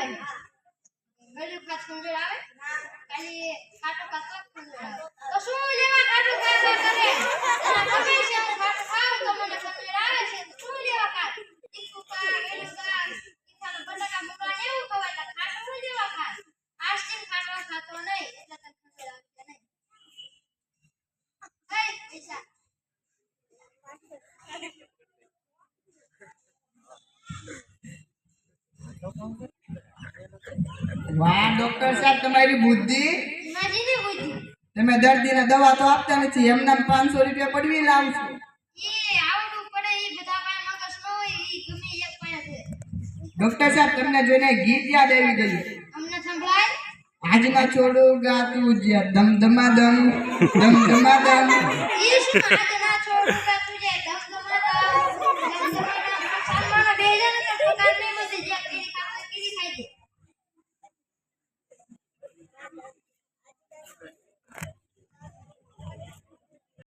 આવે ગળ્યું ખાસ ખંજોળ આવે ખાલી ખાટો ખાતો ખંજોળ આવે તો શું લેવા ખાટો ખાતો કરે તને ખબર છે હું ખાટો ખાવ તો મને ખંજોળ આવે છે તો શું લેવા ખાટ તીખું ખા ગળ્યું ખા તીખાનો બટાકા મુકવા ને એવું ખવાય તો ખાટો શું લેવા ખાટ આસ્તીન ખાટો ખાતો નહીં એટલે તને ખંજોળ આવે નહીં હે પૈસા વાહ ડોક્ટર સાહેબ તમારી બુદ્ધિ માજીની બુદ્ધિ તમે દર્દીને દવા તો આપતા નથી એમના 500 રૂપિયા પડવી લાવશો એ આવડું પડે એ બધા પાસે મગજ ન હોય એ ગમે એક પાસે છે ડોક્ટર સાહેબ તમને જોઈને ગીત યાદ આવી ગયું અમને સંભળાય આજના છોડું ગાતું જ્યાં દમ ધમાદમ ઈશ આજના